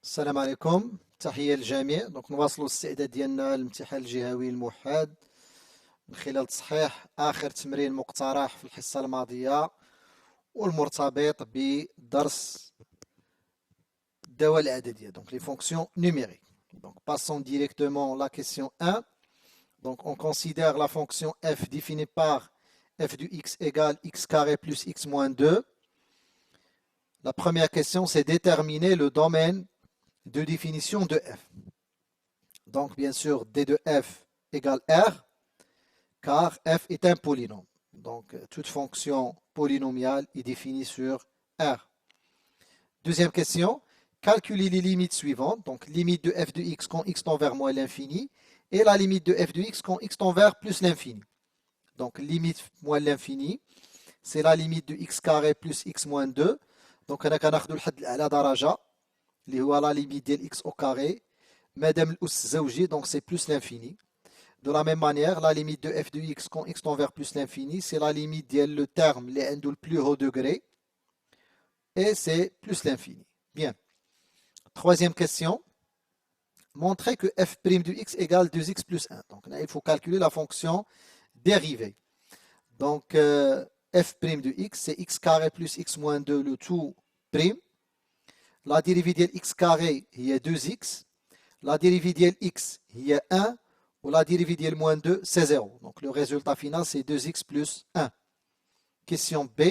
السلام عليكم، تحية للجميع. نواصلوا الاستعداد ديالنا للامتحان الجهوي الموحد من خلال تصحيح آخر تمرين مقترح في الحصة الماضية والمرتبط بدرس الدوال العددية, donc les fonctions numériques. Donc passons directement à la question 1. Donc on considère la fonction f définie par f de x égale x carré plus x moins 2. La première question, c'est déterminer le domaine de définition de f. Donc, bien sûr, d de f égale r, car f est un polynôme. Donc, toute fonction polynomiale est définie sur r. Deuxième question, calculer les limites suivantes. Donc, limite de f de x quand x tend vers moins l'infini et la limite de f de x quand x tend vers plus l'infini. Donc, limite moins l'infini, c'est la limite de x carré plus x moins 2. Donc, on a كناخذوا الحد الأعلى درجة اللي هو la limite ديال x au carré. Madame l'us زوجي, donc c'est plus l'infini. De la même manière, la limite de f de x quand x tend vers plus l'infini, c'est la limite ديال le terme اللي عنده le plus haut degré. Et c'est plus l'infini. Bien. Troisième question. Montrer que f' de x égale 2x plus 1. Donc là, il faut calculer la fonction dérivée. Donc, f' de x, c'est x carré plus x moins 2, le tout prime. La dérivée de x carré, il y a 2x. La dérivée de x, il y a 1. Ou la dérivée de moins 2, c'est 0. Donc, le résultat final, c'est 2x plus 1. Question B.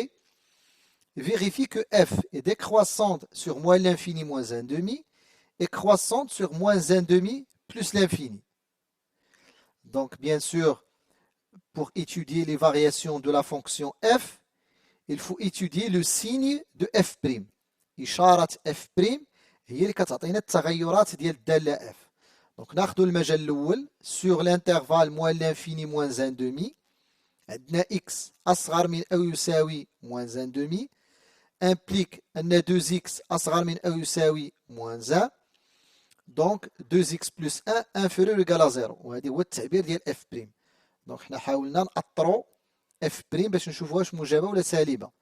Vérifie que f est décroissante sur moins l'infini moins 1 demi et croissante sur moins 1 demi plus l'infini. Donc, bien sûr, pour étudier les variations de la fonction f, il faut étudier le signe de f'. إشارة f' هي اللي كتعطينا التغيرات ديال الدالة f. Donc, ناخذ المجال الأول sur l'intervalle moins l'infini moins 1 demi. عندنا x أصغر من أو يساوي moins 1 demi implique أن 2x أصغر من أو يساوي moins 1. Donc 2x plus 1 inférieur ou égal à 0. وهذا هو التعبير ديال f'. Donc حنا حاولنا نأطرو f' باش نشوفوا واش موجبة ولا سالبة.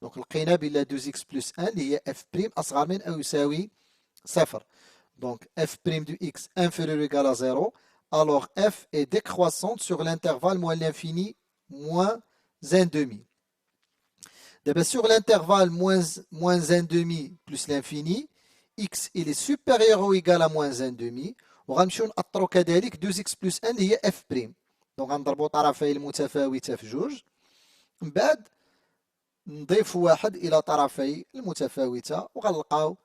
Donc لقينا بلا 2x plus 1 اللي هي f' أصغر من أو يساوي 0. Donc f' de x inférieur ou égal à 0. Alors f est décroissante sur l'intervalle moins l'infini moins 1 demi. D'abord, sur l'intervalle moins 1 demi plus l'infini, x il est supérieur ou égal à moins 1 demi. وغنمشيو نأطرو كذلك 2x plus 1 اللي هي f'. Donc غنضربو طرفي المتفاوتة في جوج. من بعد نضيف واحد إلى طرفي المتفاوتة وغنلقاو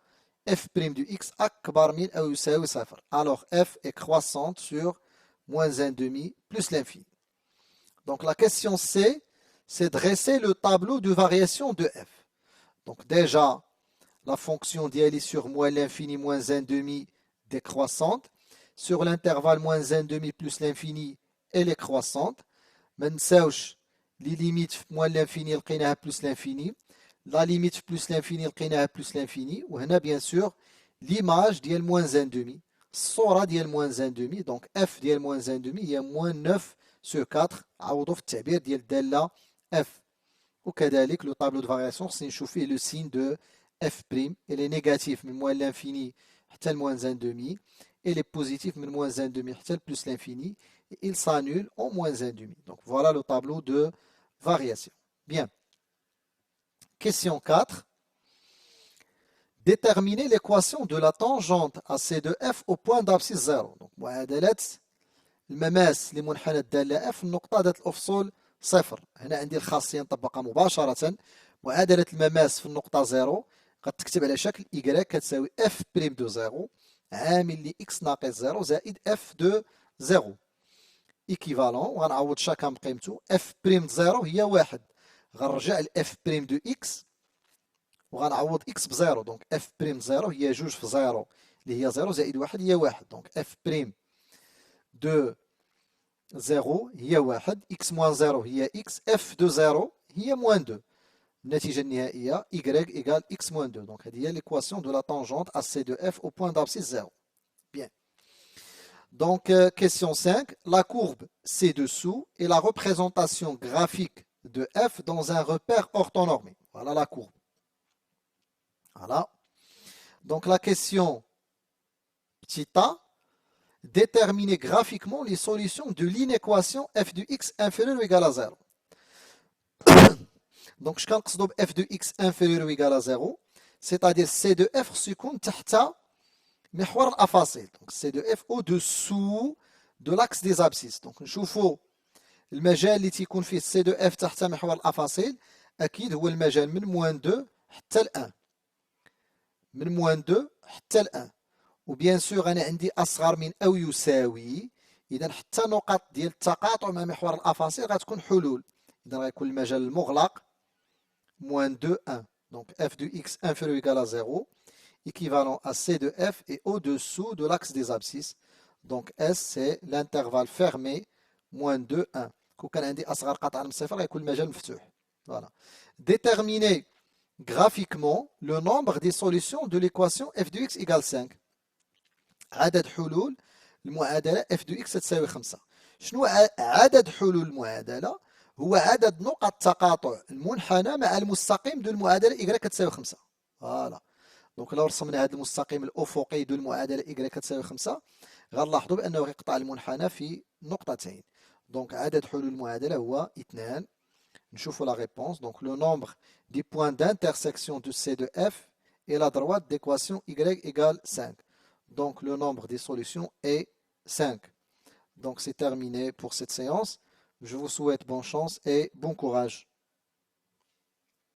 f' de x أكبر من أو يساوي 0. Alors f est croissante sur moins 1 demi plus l'infini. Donc la question C, c'est dresser le tableau de variation de f. Donc déjà, la fonction d'y aller sur moins l'infini moins 1 demi décroissante. Sur l'intervalle moins 1 demi plus l'infini, elle est croissante. ما نساوش les limites moins l'infini لقيناها plus l'infini. La limite plus l'infini لقيناها plus l'infini. وهنا bien sûr l'image ديال moins 1 demi. الصورة ديال moins 1 demi. Donc f ديال moins 1 demi هي moins 9 sur 4. عوضوا في التعبير ديال الدالة f. وكذلك le tableau de variation c'est نشوف فيه le signe de f'. Il est négatif من moins l'infini حتى moins 1 demi. Il est positif من moins 1 demi حتى plus l'infini. Et il s'annule en moins 1 demi. Donc voilà le tableau de variation. Bien. Question 4. Déterminer l'équation de la tangente à C de f au point d'abscisse 0. Donc معادلة المماس لمنحنى الدالة f النقطة ذات الأفصول 0. هنا عندي الخاصية نطبقها مباشرة. معادلة المماس في النقطة 0 قد تكتب على شكل y كتساوي f' دو 0 عامل ل x ناقص 0 زائد f دو 0 ايكيفالون. وغنعوض شاكان بقيمته. f' دو 0 هي 1. غنرجع ل f' دو x وغنعوض x بزيرو. دونك f' 0 هي 2 في 0 اللي هي 0 زائد 1 هي 1. دونك f' دو 0 هي 1. x موان 0 هي x. f دو 0 هي موان 2. النتيجة النهائية y égale x moins 2. Donc, هذه هي l'équation de la tangente à C de f au point d'abscisse 0. Bien. Donc, question 5. La courbe ci-dessous est la représentation graphique de f dans un repère orthonormé. Voilà la courbe. Voilà. Donc, la question petit a, déterminer graphiquement les solutions de l'inéquation f de x inférieur ou égal à 0. Donc, je كنقصدو f de x inférieur ou égal à 0, c'est-à-dire c de f سيكون تحت محور الأفاصيل. Donc, c de f au-dessous de l'axe des abscisses. Donc, نشوفوا المجال اللي تيكون فيه c de f تحت محور الأفاصيل أكيد هو المجال من موان 2 حتى ل 1. من موان 2 حتى ل 1. وبيان سور أنا عندي أصغر من أو يساوي، إذا حتى نقط ديال التقاطع مع محور الأفاصيل غتكون حلول. إذا غيكون المجال المغلق moins 2, 1. Donc f de x inférieur ou égal à 0, équivalent à c de f est au-dessous de l'axe des abscisses. Donc S c'est l'intervalle fermé moins 2, 1. كون كان عندي أصغر قطعة من صفر غيكون المجال مفتوح. Voilà. Déterminer graphiquement le nombre des solutions de l'équation f de x égale 5. عدد حلول المعادلة f de x تساوي 5. شنو عدد حلول المعادلة؟ هو عدد نقط تقاطع المنحنى مع المستقيم دو المعادلة y كتساوي 5. فوالا. دونك لو رسمنا هذا المستقيم الأفقي دو المعادلة y كتساوي 5 غنلاحظوا بأنه يقطع المنحنى في نقطتين. دونك عدد حلول المعادلة هو 2. نشوفوا لا ريبونس. دونك لو نومبر دي بوين d'intersection de C de F est la droite d'équation y égale 5. Donc le nombre des solutions est 5. Donc c'est terminé pour cette séance. Je vous souhaite bonne chance et bon courage.